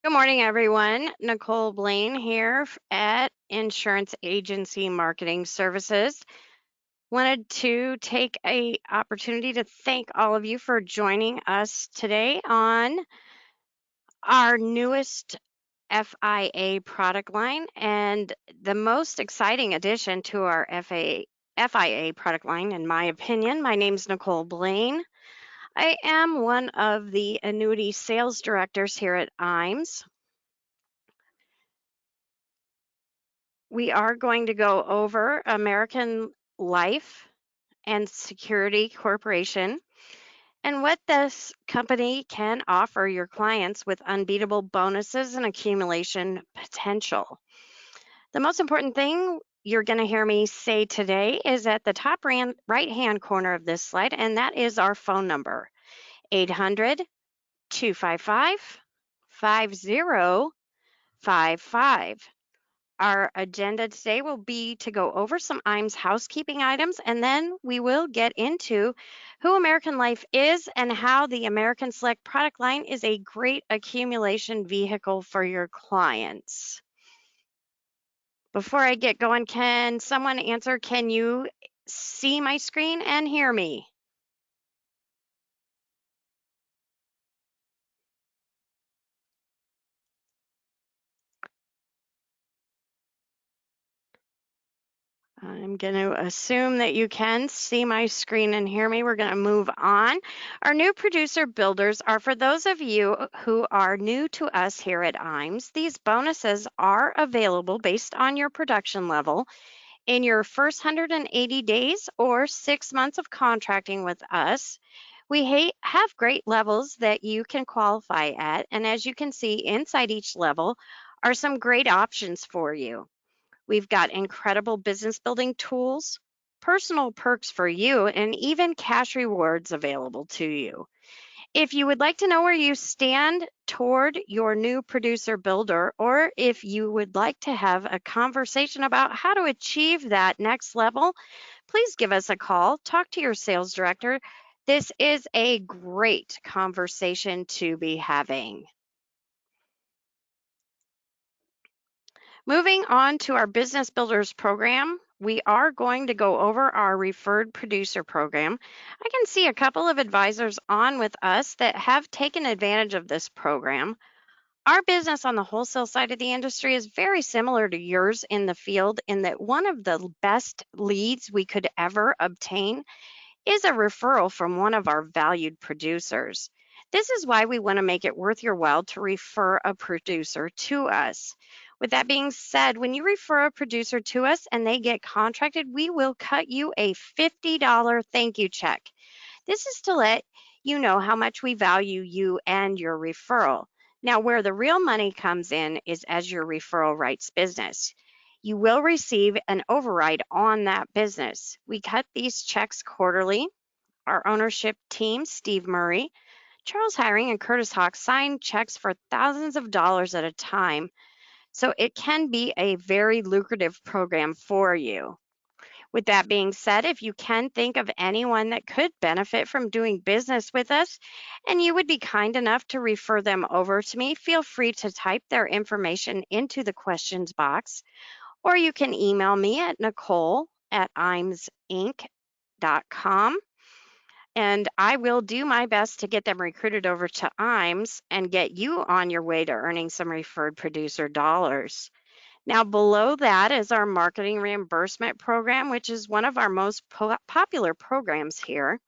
Good morning, everyone. Nicole Blaine here at Insurance Agency Marketing Services. Wanted to take a opportunity to thank all of you for joining us today on our newest FIA product line and the most exciting addition to our FIA product line, in my opinion. My name's Nicole Blaine. I am one of the annuity sales directors here at IAMS. We are going to go over American Life and Security Corporation and what this company can offer your clients with unbeatable bonuses and accumulation potential. The most important thing you're going to hear me say today is at the top right-hand corner of this slide, and that is our phone number, 800-255-5055. Our agenda today will be to go over some IAMS housekeeping items, and then we will get into who American Life is and how the American Select product line is a great accumulation vehicle for your clients. Before I get going, can someone answer, can you see my screen and hear me? I'm going to assume that you can see my screen and hear me. We're going to move on. Our new producer builders are for those of you who are new to us here at IAMS. These bonuses are available based on your production level in your first 180 days or 6 months of contracting with us. We have great levels that you can qualify at, and as you can see inside each level are some great options for you. We've got incredible business building tools, personal perks for you, and even cash rewards available to you. If you would like to know where you stand toward your new producer builder, or if you would like to have a conversation about how to achieve that next level, please give us a call. Talk to your sales director. This is a great conversation to be having. Moving on to our Business Builders program, we are going to go over our referred producer program. I can see a couple of advisors on with us that have taken advantage of this program. Our business on the wholesale side of the industry is very similar to yours in the field in that one of the best leads we could ever obtain is a referral from one of our valued producers. This is why we want to make it worth your while to refer a producer to us. With that being said, when you refer a producer to us and they get contracted, we will cut you a $50 thank you check. This is to let you know how much we value you and your referral. Now, where the real money comes in is as your referral writes business. You will receive an override on that business. We cut these checks quarterly. Our ownership team, Steve Murray, Charles Hiring, and Curtis Hawk sign checks for thousands of dollars at a time. So it can be a very lucrative program for you. With that being said, if you can think of anyone that could benefit from doing business with us and you would be kind enough to refer them over to me, feel free to type their information into the questions box, or you can email me at nicole@imsinc.com. And I will do my best to get them recruited over to IAMS and get you on your way to earning some referred producer dollars. Now, below that is our marketing reimbursement program, which is one of our most popular programs here.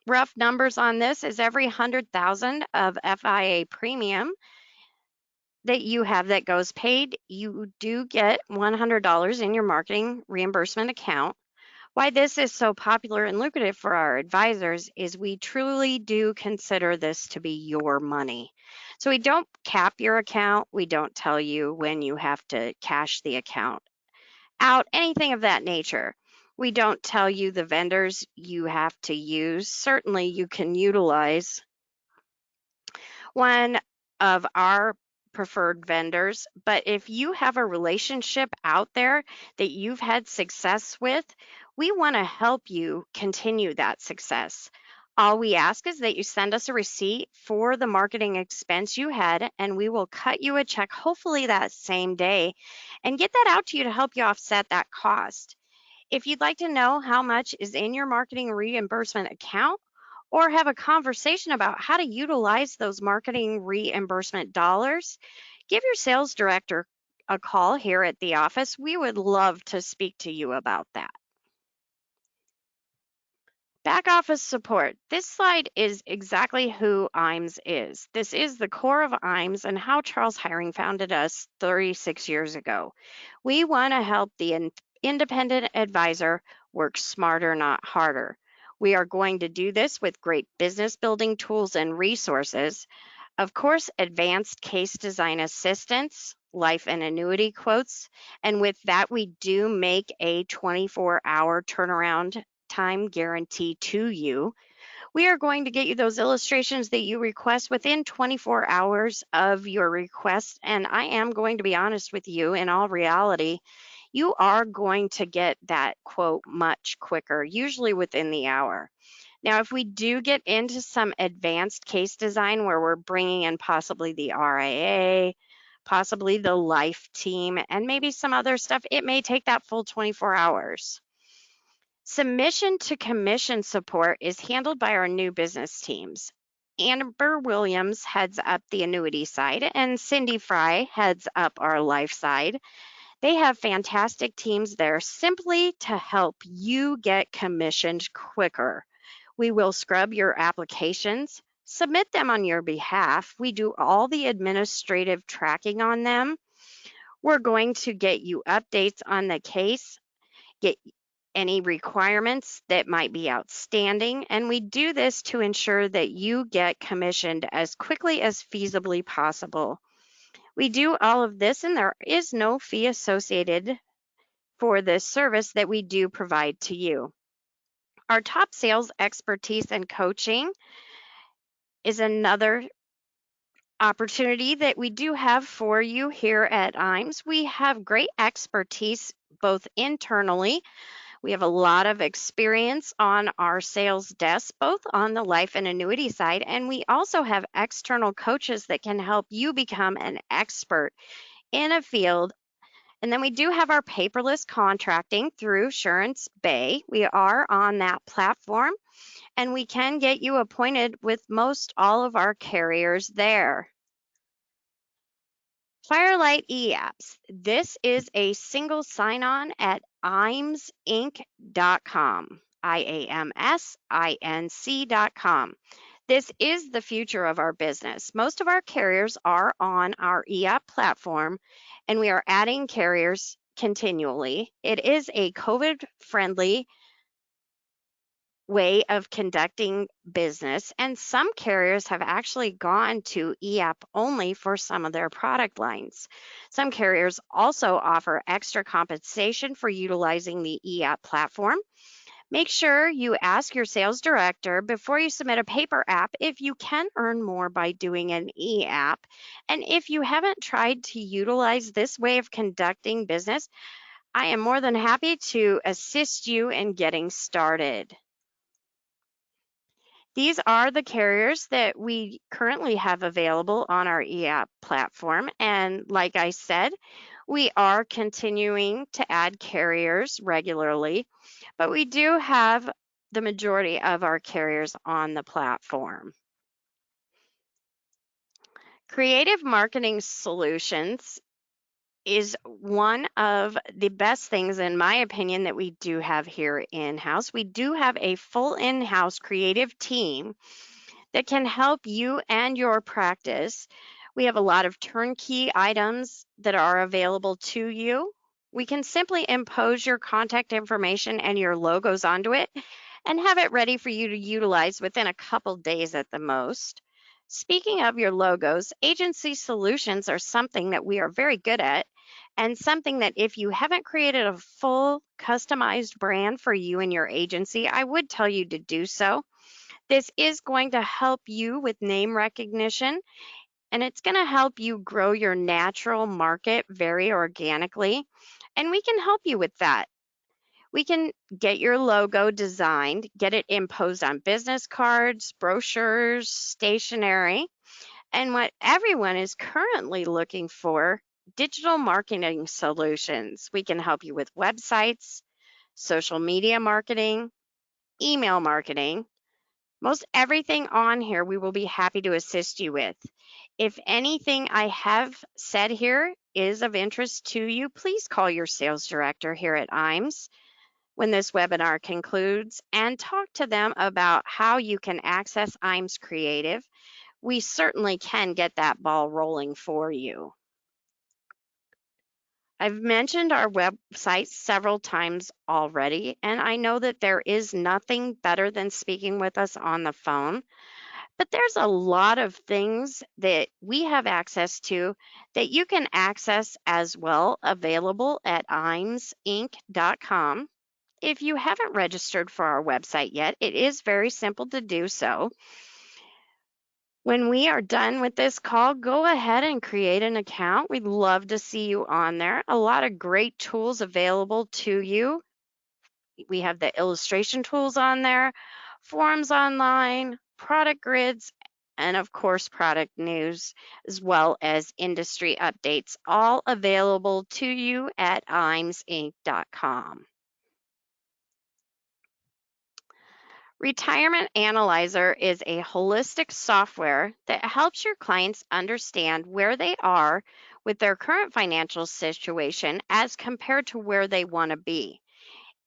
Rough numbers on this is every 100,000 of FIA premium that you have that goes paid, you do get $100 in your marketing reimbursement account. Why this is so popular and lucrative for our advisors is we truly do consider this to be your money. So we don't cap your account. We don't tell you when you have to cash the account out, anything of that nature. We don't tell you the vendors you have to use. Certainly you can utilize one of our preferred vendors, but if you have a relationship out there that you've had success with, we want to help you continue that success. All we ask is that you send us a receipt for the marketing expense you had, and we will cut you a check, hopefully that same day, and get that out to you to help you offset that cost. If you'd like to know how much is in your marketing reimbursement account, or have a conversation about how to utilize those marketing reimbursement dollars, give your sales director a call here at the office. We would love to speak to you about that. Back office support. This slide is exactly who IAMS is. This is the core of IAMS and how Charles Hiring founded us 36 years ago. We want to help the independent advisor work smarter, not harder. We are going to do this with great business building tools and resources. Of course, advanced case design assistance, life and annuity quotes, and with that, we do make a 24-hour turnaround time guarantee to you. We are going to get you those illustrations that you request within 24 hours of your request, and I am going to be honest with you, in all reality, you are going to get that quote much quicker, usually within the hour. Now, if we do get into some advanced case design where we're bringing in possibly the RIA, possibly the life team, and maybe some other stuff, it may take that full 24 hours. Submission to commission support is handled by our new business teams. Amber Williams heads up the annuity side, and Cindy Fry heads up our life side. They have fantastic teams there simply to help you get commissioned quicker. We will scrub your applications, submit them on your behalf. We do all the administrative tracking on them. We're going to get you updates on the case, get any requirements that might be outstanding, and we do this to ensure that you get commissioned as quickly as feasibly possible. We do all of this, and there is no fee associated for this service that we do provide to you. Our top sales expertise and coaching is another opportunity that we do have for you here at IAMS. We have great expertise both internally. We have a lot of experience on our sales desk, both on the life and annuity side, and we also have external coaches that can help you become an expert in a field. And then we do have our paperless contracting through Surance Bay. We are on that platform, and we can get you appointed with most all of our carriers there. Firelight eApps. This is a single sign-on at IAMSinc.com. IAMSINC.com. This is the future of our business. Most of our carriers are on our eApp platform, and we are adding carriers continually. It is a COVID-friendly way of conducting business, and some carriers have actually gone to eApp only for some of their product lines. Some carriers also offer extra compensation for utilizing the eApp platform. Make sure you ask your sales director before you submit a paper app if you can earn more by doing an eApp. And if you haven't tried to utilize this way of conducting business, I am more than happy to assist you in getting started. These are the carriers that we currently have available on our eApp platform. And like I said, we are continuing to add carriers regularly, but we do have the majority of our carriers on the platform. Creative Marketing Solutions is one of the best things, in my opinion, that we do have here in-house. We do have a full in-house creative team that can help you and your practice. We have a lot of turnkey items that are available to you. We can simply impose your contact information and your logos onto it and have it ready for you to utilize within a couple days at the most. Speaking of your logos, agency solutions are something that we are very good at, and something that if you haven't created a full customized brand for you and your agency, I would tell you to do so. This is going to help you with name recognition, and it's going to help you grow your natural market very organically, and we can help you with that. We can get your logo designed, get it imposed on business cards, brochures, stationery, and what everyone is currently looking for, digital marketing solutions. We can help you with websites, social media marketing, email marketing. Most everything on here we will be happy to assist you with. If anything I have said here is of interest to you, please call your sales director here at IAMS when this webinar concludes and talk to them about how you can access IAMS Creative. We certainly can get that ball rolling for you. I've mentioned our website several times already, and I know that there is nothing better than speaking with us on the phone, but there's a lot of things that we have access to that you can access as well, available at IAMSinc.com. If you haven't registered for our website yet, it is very simple to do so. When we are done with this call, go ahead and create an account. We'd love to see you on there. A lot of great tools available to you. We have the illustration tools on there, forms online, product grids, and of course, product news, as well as industry updates, all available to you at IAMSinc.com. Retirement Analyzer is a holistic software that helps your clients understand where they are with their current financial situation as compared to where they want to be.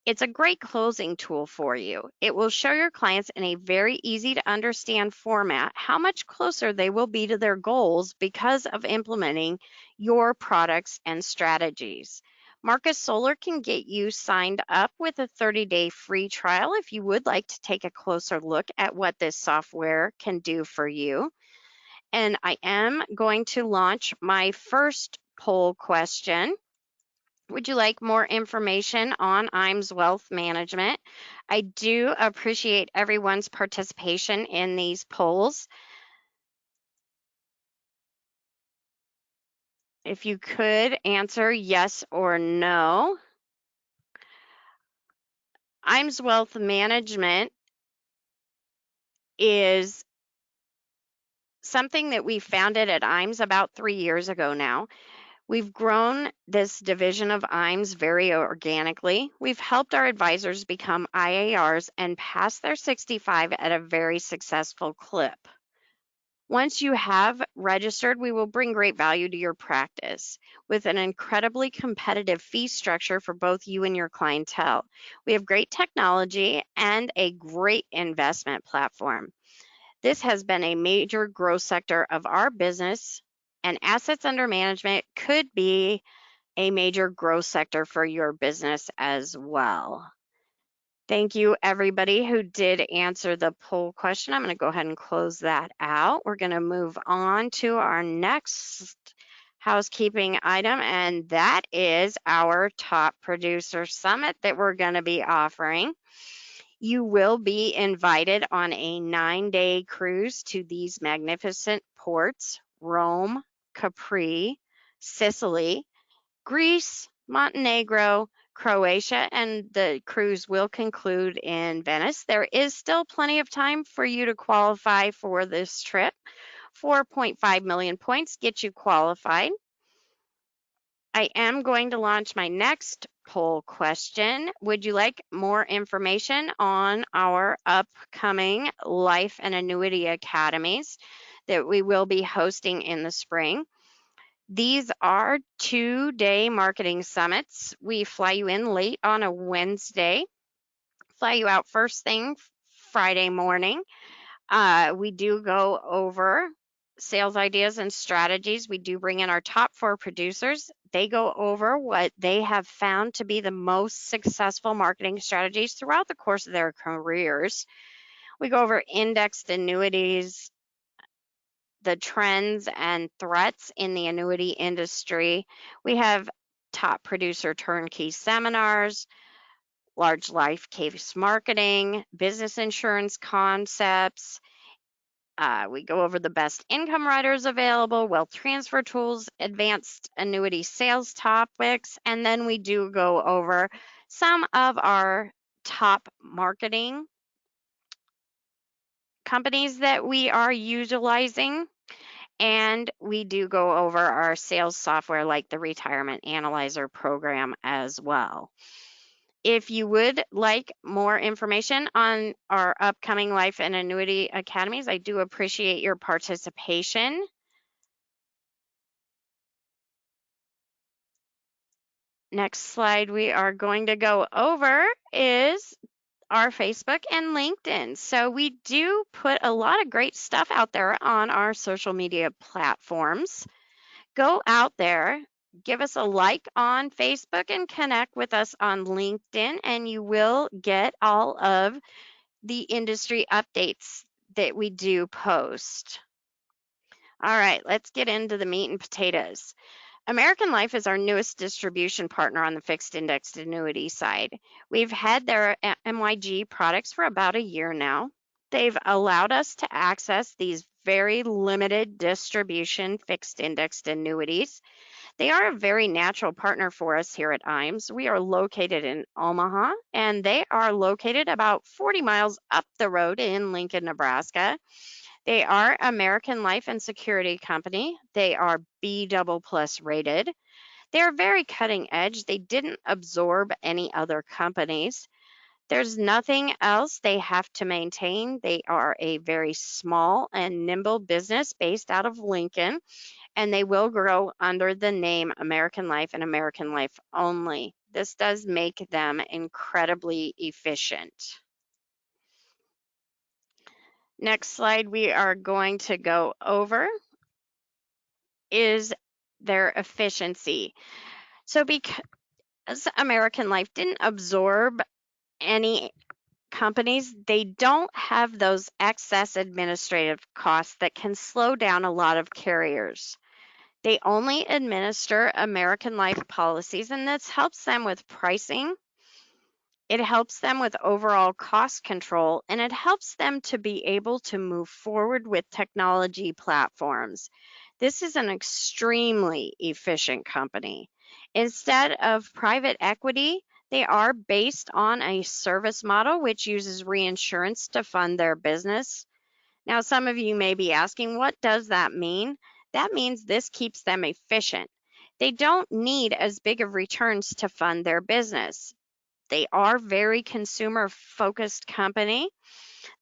It's a great closing tool for you. It will show your clients in a very easy to understand format how much closer they will be to their goals because of implementing your products and strategies. Marcus Solar can get you signed up with a 30-day free trial if you would like to take a closer look at what this software can do for you. And I am going to launch my first poll question. Would you like more information on IAMS Wealth Management? I do appreciate everyone's participation in these polls. If you could answer yes or no. IAMS Wealth Management is something that we founded at IAMS about 3 years ago now. We've grown this division of IAMS very organically. We've helped our advisors become IARs and pass their 65 at a very successful clip. Once you have registered, we will bring great value to your practice with an incredibly competitive fee structure for both you and your clientele. We have great technology and a great investment platform. This has been a major growth sector of our business, and assets under management could be a major growth sector for your business as well. Thank you, everybody who did answer the poll question. I'm going to go ahead and close that out. We're going to move on to our next housekeeping item, and that is our Top Producer Summit that we're going to be offering. You will be invited on a 9-day cruise to these magnificent ports: Rome, Capri, Sicily, Greece, Montenegro, Croatia, and the cruise will conclude in Venice. There is still plenty of time for you to qualify for this trip. 4.5 million points get you qualified. I am going to launch my next poll question. Would you like more information on our upcoming life and annuity academies that we will be hosting in the spring? These are 2-day marketing summits. We fly you in late on a Wednesday, fly you out first thing Friday morning. We do go over sales ideas and strategies. We do bring in our top 4 producers. They go over what they have found to be the most successful marketing strategies throughout the course of their careers. We go over indexed annuities, the trends and threats in the annuity industry. We have top producer turnkey seminars, large life case marketing, business insurance concepts. We go over the best income riders available, wealth transfer tools, advanced annuity sales topics, and then we do go over some of our top marketing companies that we are utilizing, and we do go over our sales software like the Retirement Analyzer program as well. If you would like more information on our upcoming life and annuity academies, I do appreciate your participation. Next slide we are going to go over is our Facebook and LinkedIn. So we do put a lot of great stuff out there on our social media platforms. Go out there, give us a like on Facebook and connect with us on LinkedIn, and you will get all of the industry updates that we do post. All right, let's get into the meat and potatoes. American Life is our newest distribution partner on the fixed indexed annuity side. We've had their MYG products for about a year now. They've allowed us to access these very limited distribution fixed indexed annuities. They are a very natural partner for us here at IAMS. We are located in Omaha, and they are located about 40 miles up the road in Lincoln, Nebraska. They are American Life and Security Company. They are B double plus rated. They are very cutting edge. They didn't absorb any other companies. There's nothing else they have to maintain. They are a very small and nimble business based out of Lincoln, and they will grow under the name American Life and American Life only. This does make them incredibly efficient. Next slide we are going to go over is their efficiency. So because American Life didn't absorb any companies, they don't have those excess administrative costs that can slow down a lot of carriers. They only administer American Life policies, and this helps them with pricing. It helps them with overall cost control, and it helps them to be able to move forward with technology platforms. This is an extremely efficient company. Instead of private equity, they are based on a service model which uses reinsurance to fund their business. Now, some of you may be asking, what does that mean? That means this keeps them efficient. They don't need as big of returns to fund their business. They are very consumer focused company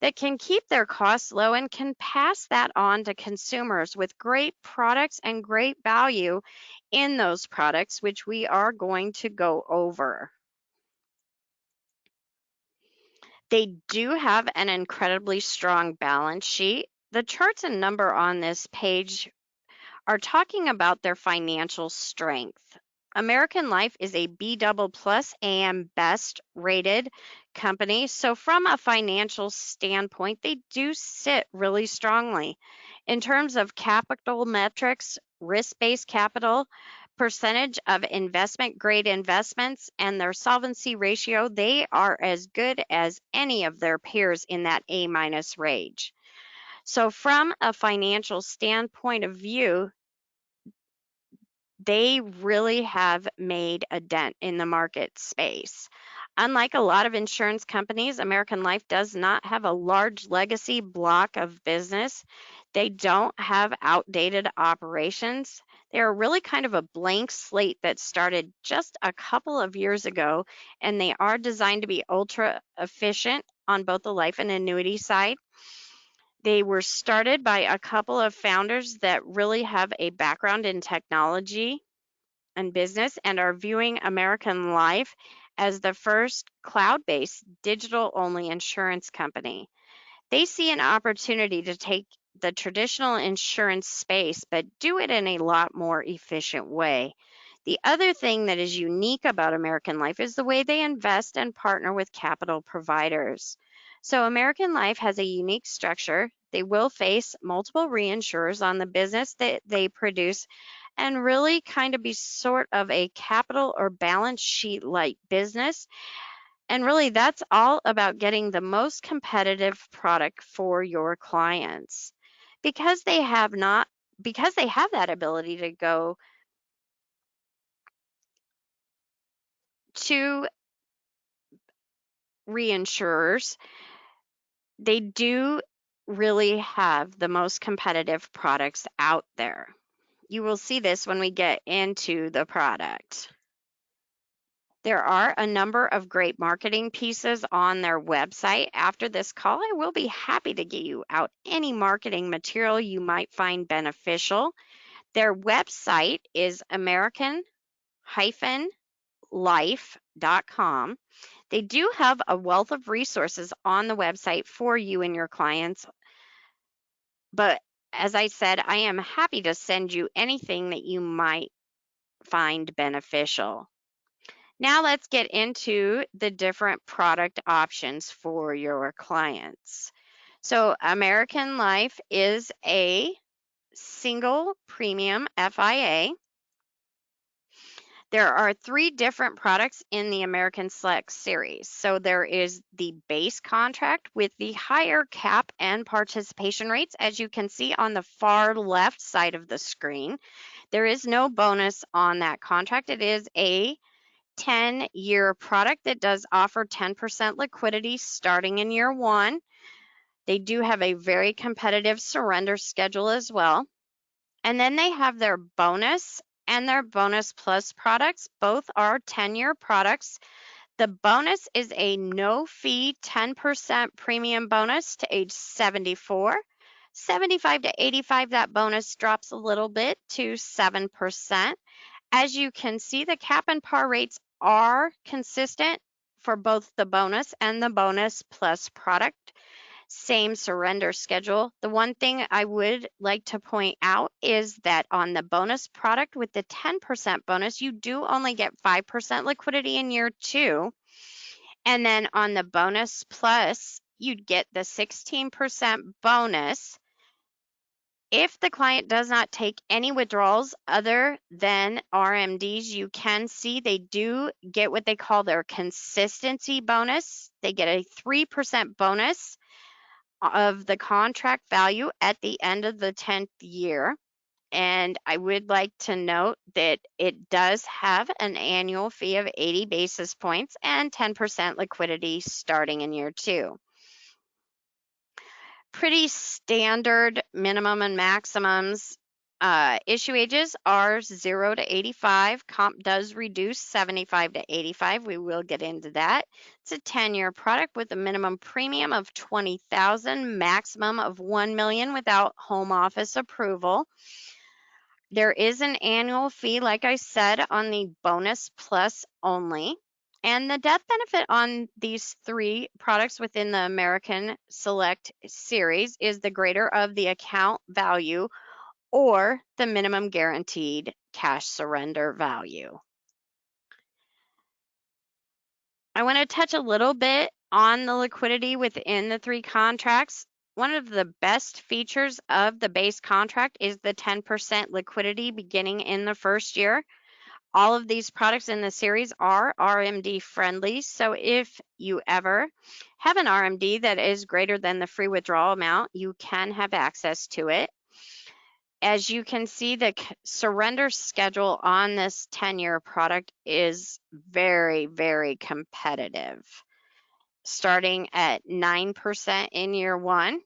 that can keep their costs low and can pass that on to consumers with great products and great value in those products, which we are going to go over. They do have an incredibly strong balance sheet. The charts and number on this page are talking about their financial strength. American Life is a B double plus AM Best rated company. So from a financial standpoint, they do sit really strongly. In terms of capital metrics, risk-based capital, percentage of investment grade investments, and their solvency ratio, they are as good as any of their peers in that A minus range. So from a financial standpoint of view, they really have made a dent in the market space. Unlike a lot of insurance companies, American Life does not have a large legacy block of business. They don't have outdated operations. They're really kind of a blank slate that started just a couple of years ago, and they are designed to be ultra efficient on both the life and annuity side. They were started by a couple of founders that really have a background in technology and business and are viewing American Life as the first cloud-based digital-only insurance company. They see an opportunity to take the traditional insurance space, but do it in a lot more efficient way. The other thing that is unique about American Life is the way they invest and partner with capital providers. So American Life has a unique structure. They will face multiple reinsurers on the business that they produce and really kind of be sort of a capital or balance sheet like business. And really, that's all about getting the most competitive product for your clients. Because they have that ability to go to reinsurers, they do really have the most competitive products out there. You will see this when we get into the product. There are a number of great marketing pieces on their website. After this call, I will be happy to get you out any marketing material you might find beneficial. Their website is American-life.com. They do have a wealth of resources on the website for you and your clients. But as I said, I am happy to send you anything that you might find beneficial. Now let's get into the different product options for your clients. So American Life is a single premium FIA. There are 3 different products in the American Select series. So there is the base contract with the higher cap and participation rates, as you can see on the far left side of the screen. There is no bonus on that contract. It is a 10-year product that does offer 10% liquidity starting in year 1. They do have a very competitive surrender schedule as well. And then they have their bonus and their bonus plus products. Both are 10-year products. The bonus is a no-fee 10% premium bonus to age 74. 75 to 85, that bonus drops a little bit to 7%. As you can see, the cap and par rates are consistent for both the bonus and the bonus plus product. Same surrender schedule. The one thing I would like to point out is that on the bonus product with the 10% bonus, you do only get 5% liquidity in year 2. And then on the bonus plus, you'd get the 16% bonus. If the client does not take any withdrawals other than RMDs, you can see they do get what they call their consistency bonus. They get a 3% bonus of the contract value at the end of the 10th year. And I would like to note that it does have an annual fee of 80 basis points and 10% liquidity starting in year 2. Pretty standard minimum and maximums. Issue ages are 0 to 85. Comp does reduce 75 to 85. We will get into that. It's a 10-year product with a minimum premium of $20,000, maximum of $1 million without home office approval. There is an annual fee, like I said, on the bonus plus only. And the death benefit on these 3 products within the American Select series is the greater of the account value or the minimum guaranteed cash surrender value. I want to touch a little bit on the liquidity within the 3 contracts. One of the best features of the base contract is the 10% liquidity beginning in the first year. All of these products in the series are RMD friendly, so if you ever have an RMD that is greater than the free withdrawal amount, you can have access to it. As you can see, the surrender schedule on this 10-year product is very, very competitive, starting at 9% in year 1.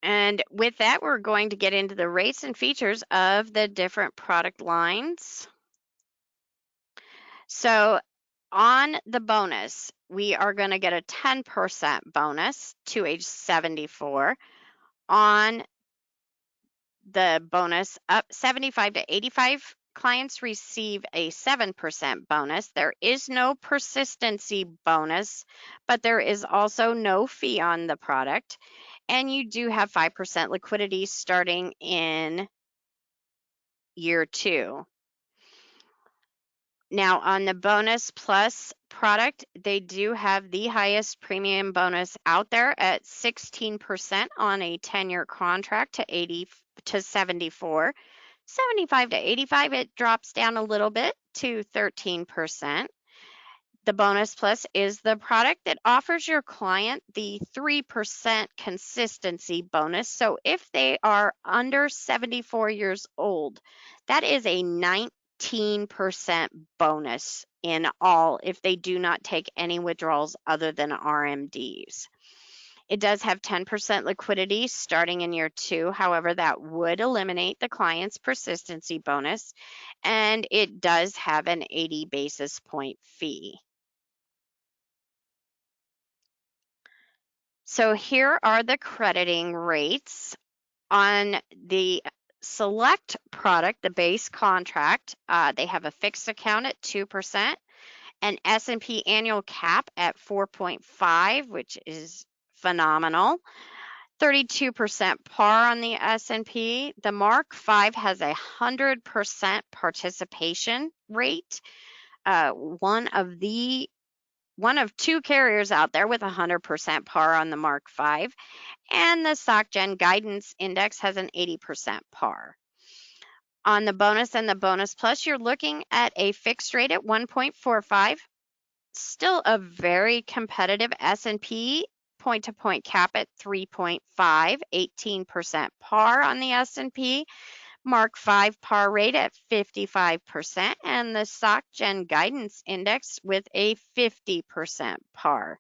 And with that, we're going to get into the rates and features of the different product lines. So on the bonus, we are going to get a 10% bonus to age 74. On the bonus up 75 to 85, clients receive a 7% bonus. There is no persistency bonus, but there is also no fee on the product. And you do have 5% liquidity starting in year 2. Now, on the bonus plus product, they do have the highest premium bonus out there at 16% on a 10-year contract to 80 to 74. 75 to 85, it drops down a little bit to 13%. The bonus plus is the product that offers your client the 3% consistency bonus. So if they are under 74 years old, that is a 18% bonus in all if they do not take any withdrawals other than RMDs. It does have 10% liquidity starting in year 2. However, that would eliminate the client's persistency bonus, and it does have an 80 basis point fee. So here are the crediting rates. On the select product, the base contract, they have a fixed account at 2%, an S&P annual cap at 4.5, which is phenomenal. 32% par on the S&P. The MARC 5 has a 100% participation rate. One of two carriers out there with 100% par on the MARC 5, and the SocGen Guidance Index has an 80% par. On the bonus and the bonus plus, you're looking at a fixed rate at 1.45, still a very competitive S&P point-to-point cap at 3.5, 18% par on the S&P, MARC 5 par rate at 55%, and the SocGen Guidance Index with a 50% par.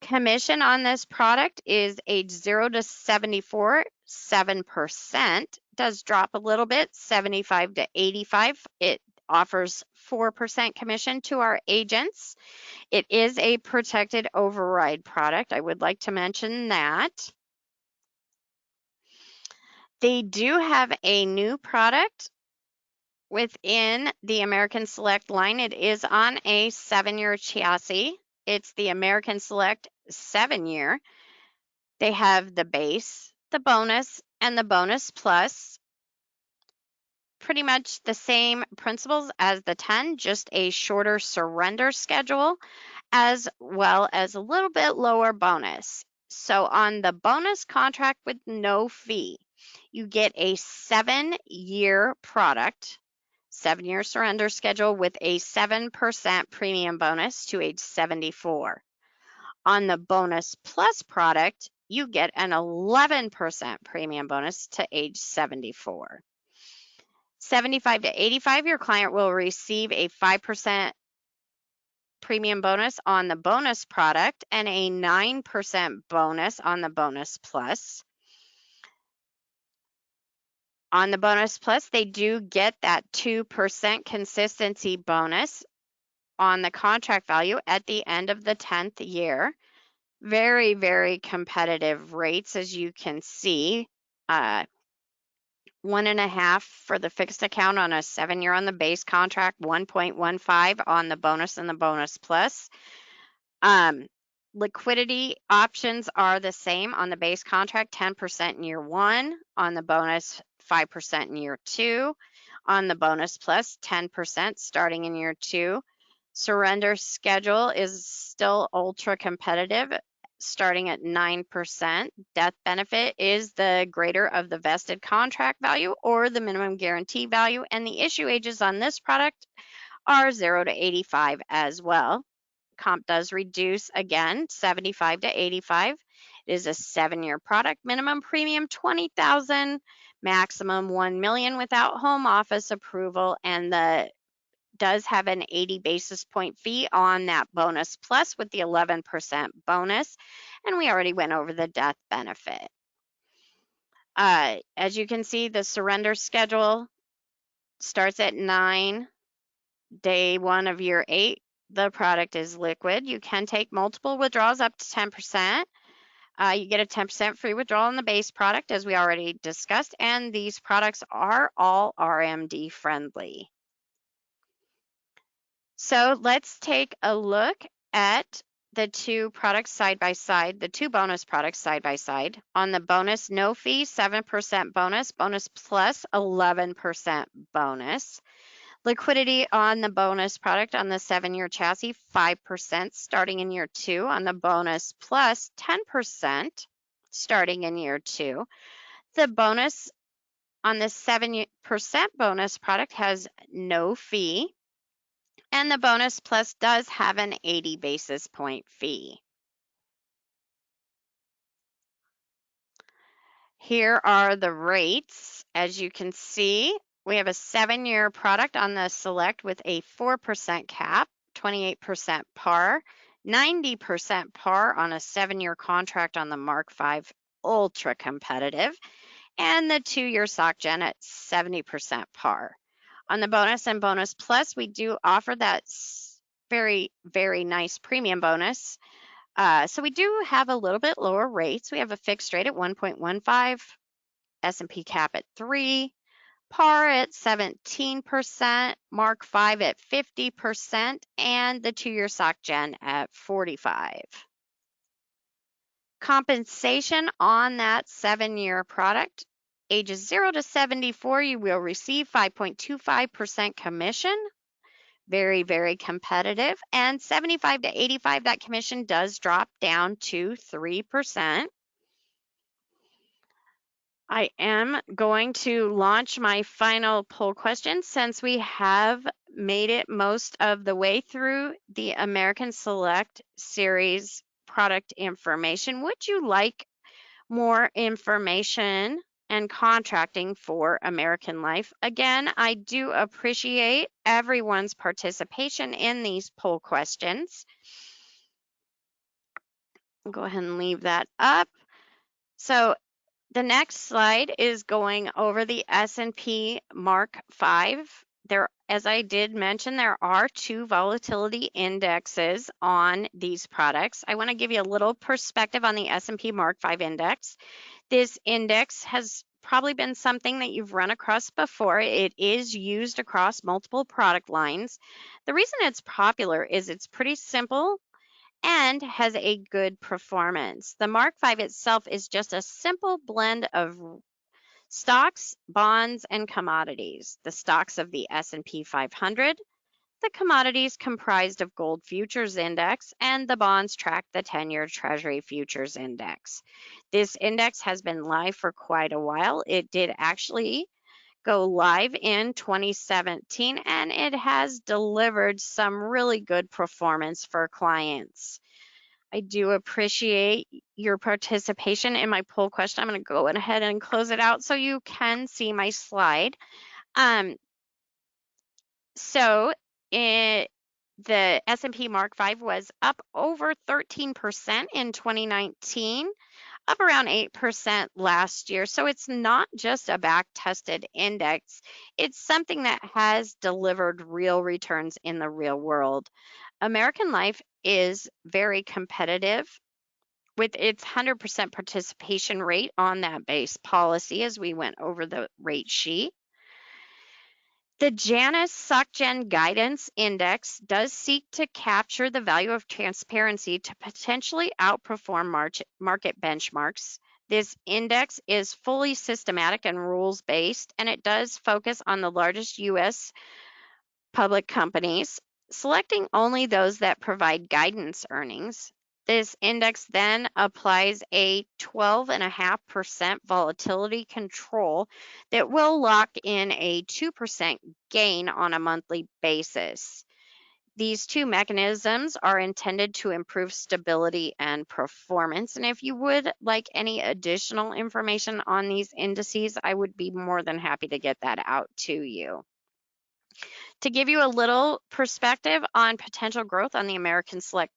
Commission on this product is age 0 to 74, 7%. Does drop a little bit, 75 to 85. It offers 4% commission to our agents. It is a protected override product. I would like to mention that. They do have a new product within the American Select line. It is on a 7-year chassis. It's the American Select 7-year. They have the base, the bonus, and the bonus plus. Pretty much the same principles as the 10, just a shorter surrender schedule, as well as a little bit lower bonus. So on the bonus contract with no fee, you get a 7-year product, 7-year surrender schedule with a 7% premium bonus to age 74. On the bonus plus product, you get an 11% premium bonus to age 74. 75 to 85, your client will receive a 5% premium bonus on the bonus product and a 9% bonus on the bonus plus. On the bonus plus, they do get that 2% consistency bonus on the contract value at the end of the 10th year. Very, very competitive rates, as you can see. 1.5 for the fixed account on a 7-year on the base contract, 1.15 on the bonus and the bonus plus. Liquidity options are the same on the base contract, 10% in year 1, on the bonus 5% in year 2, on the bonus plus 10% starting in year 2. Surrender schedule is still ultra competitive, starting at 9%. Death benefit is the greater of the vested contract value or the minimum guarantee value, and the issue ages on this product are 0 to 85 as well. Comp does reduce again, 75 to 85. It is a 7-year product. Minimum premium $20,000, maximum $1 million without home office approval, and the does have an 80 basis point fee on that bonus plus with the 11% bonus, and we already went over the death benefit. As you can see, the surrender schedule starts at 9, day 1 of year 8. The product is liquid. You can take multiple withdrawals up to 10%. You get a 10% free withdrawal on the base product, as we already discussed, and these products are all RMD friendly. So let's take a look at the two products side by side, the two bonus products side by side. On the bonus, no fee, 7% bonus, bonus plus 11% bonus. Liquidity on the bonus product on the 7-year chassis, 5% starting in year 2. On the bonus plus, 10% starting in year 2. The bonus on the 7% bonus product has no fee, and the bonus plus does have an 80 basis point fee. Here are the rates. As you can see, We have a 7-year product on the Select with a 4% cap, 28% par, 90% par on a 7-year contract on the Mark 5 Ultra Competitive, and the 2-year Sock Gen at 70% par. On the Bonus and Bonus Plus, we do offer that very, very nice premium bonus. So we do have a little bit lower rates. We have a fixed rate at 1.15, S&P cap at 3, par at 17%, Mark 5 at 50%, and the 2-year Sock Gen at 45%. Compensation on that 7-year product, ages 0 to 74, you will receive 5.25% commission. Very, very competitive. And 75 to 85, that commission does drop down to 3%. I am going to launch my final poll question since we have made it most of the way through the American Select Series product information. Would you like more information and contracting for American Life? Again, I do appreciate everyone's participation in these poll questions. I'll go ahead and leave that up. So the next slide is going over the S&P Mark 5. There, as I did mention, there are 2 volatility indexes on these products. I want to give you a little perspective on the S&P Mark 5 index. This index has probably been something that you've run across before. It is used across multiple product lines. The reason it's popular is it's pretty simple and has a good performance. The Mark 5 itself is just a simple blend of stocks, bonds, and commodities. The stocks of the S&P 500, the commodities comprised of gold futures index, and the bonds track the 10-year Treasury futures index. This index has been live for quite a while. It did actually go live in 2017, and it has delivered some really good performance for clients. I do appreciate your participation in my poll question. I'm going to go ahead and close it out so you can see my slide. The S&P Mark 5 was up over 13% in 2019, up around 8% last year. So it's not just a back-tested index. It's something that has delivered real returns in the real world. American Life is very competitive with its 100% participation rate on that base policy, as we went over the rate sheet. The Janus SocGen Guidance Index does seek to capture the value of transparency to potentially outperform market benchmarks. This index is fully systematic and rules-based, and it does focus on the largest U.S. public companies, selecting only those that provide guidance earnings. This index then applies a 12.5% volatility control that will lock in a 2% gain on a monthly basis. These 2 mechanisms are intended to improve stability and performance. And if you would like any additional information on these indices, I would be more than happy to get that out to you. To give you a little perspective on potential growth on the American Select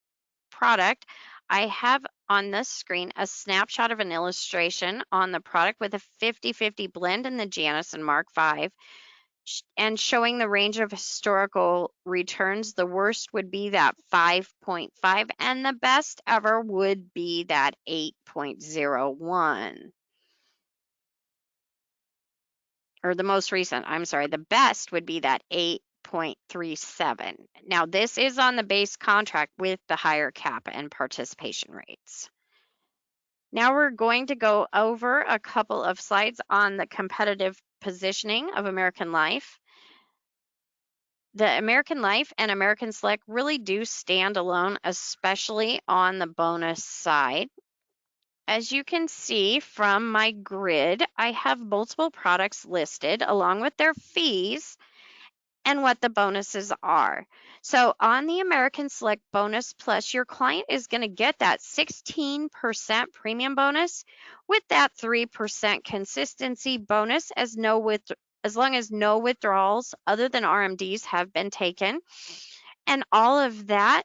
product, I have on this screen a snapshot of an illustration on the product with a 50-50 blend in the Janus and Mark 5 and showing the range of historical returns. The worst would be that 5.5 and the best ever would be that 8.01. Or the most recent, I'm sorry, the best would be that 8.37. Now, this is on the base contract with the higher cap and participation rates. Now we're going to go over a couple of slides on the competitive positioning of American Life. The American Life and American Select really do stand alone, especially on the bonus side. As you can see from my grid, I have multiple products listed along with their fees and what the bonuses are. So on the American Select Bonus Plus, your client is going to get that 16% premium bonus with that 3% consistency bonus as as long as no withdrawals other than RMDs have been taken. And all of that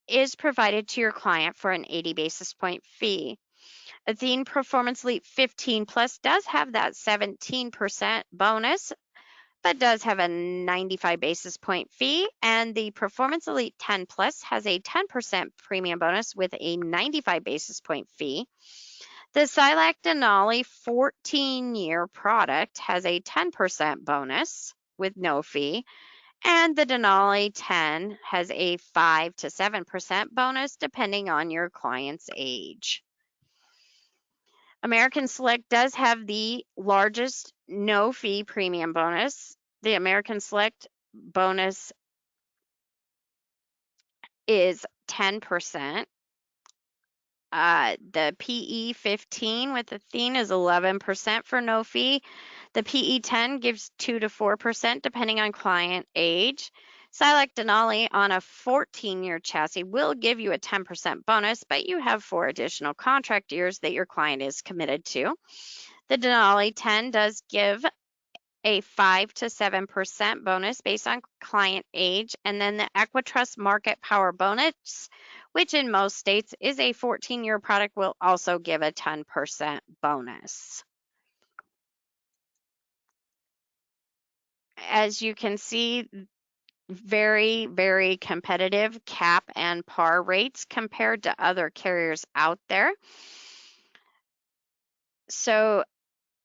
is provided to your client for an 80 basis point fee. Athene Performance Elite 15 Plus does have that 17% bonus, but does have a 95 basis point fee, and the Performance Elite 10 Plus has a 10% premium bonus with a 95 basis point fee. The Silac Denali 14-year product has a 10% bonus with no fee, and the Denali 10 has a 5 to 7% bonus depending on your client's age. American Select does have the largest no-fee premium bonus. The American Select bonus is 10%. The PE 15 with Athene is 11% for no fee. The PE 10 gives 2 to 4% depending on client age. Silac Denali on a 14-year chassis will give you a 10% bonus, but you have 4 additional contract years that your client is committed to. The Denali 10 does give a 5 to 7% bonus based on client age, and then the Equitrust Market Power bonus, which in most states is a 14-year product, will also give a 10% bonus. As you can see, very, very competitive cap and par rates compared to other carriers out there. So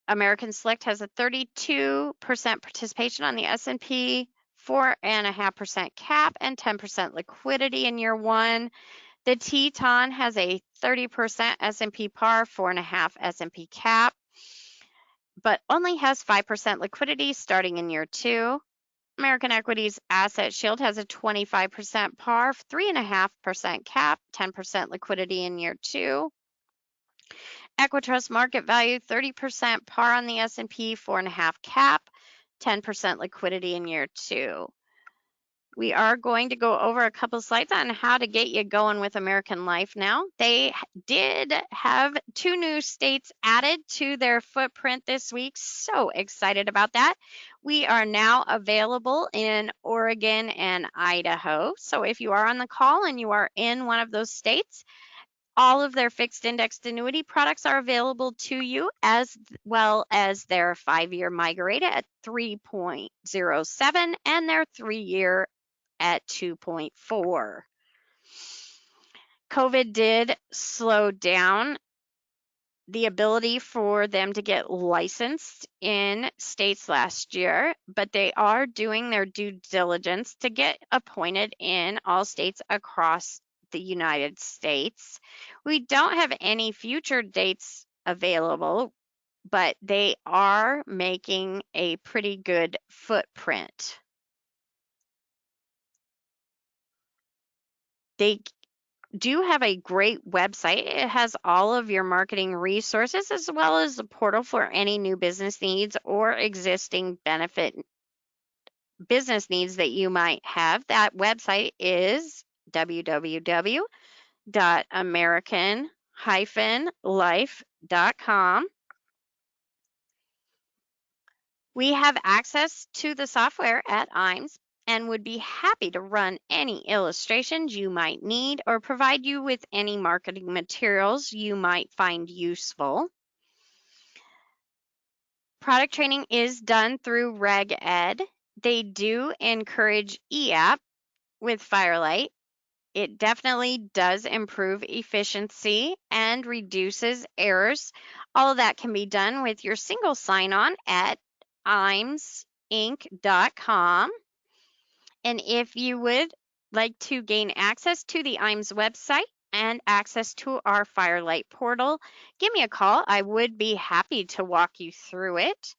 American Select has a 32% participation on the S&P, 4.5% cap, and 10% liquidity in year one. The TINE has a 30% S&P par, 4.5% S&P cap, but only has 5% liquidity starting in year two. American Equities Asset Shield has a 25% par, 3.5% cap, 10% liquidity in year two. Equitrust Market Value, 30% par on the S&P, 4.5% cap, 10% liquidity in year two. We are going to go over a couple slides on how to get you going with American Life now. They did have 2 new states added to their footprint this week. So excited about that. We are now available in Oregon and Idaho. So if you are on the call and you are in one of those states, all of their fixed indexed annuity products are available to you, as well as their 5-year MYGA rate at 3.07 and their 3-year at 2.4. COVID did slow down the ability for them to get licensed in states last year, but they are doing their due diligence to get appointed in all states across the United States. We don't have any future dates available, but they are making a pretty good footprint. They do have a great website. It has all of your marketing resources as well as a portal for any new business needs or existing benefit business needs that you might have. That website is www.american-life.com. We have access to the software at IAMS and would be happy to run any illustrations you might need or provide you with any marketing materials you might find useful. Product training is done through Reg Ed. They do encourage e-app with Firelight. It definitely does improve efficiency and reduces errors. All of that can be done with your single sign-on at IAMSinc.com. And if you would like to gain access to the IAMS website and access to our Firelight portal, give me a call. I would be happy to walk you through it.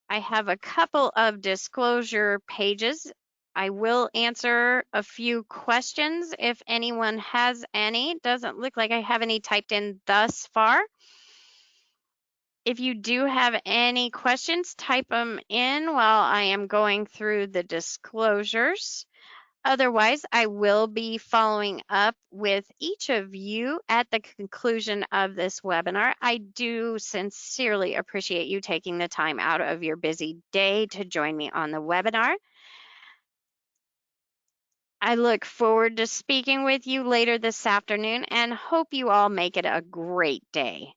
I have a couple of disclosure pages. I will answer a few questions if anyone has any. Doesn't look like I have any typed in thus far. If you do have any questions, type them in while I am going through the disclosures. Otherwise, I will be following up with each of you at the conclusion of this webinar. I do sincerely appreciate you taking the time out of your busy day to join me on the webinar. I look forward to speaking with you later this afternoon and hope you all make it a great day.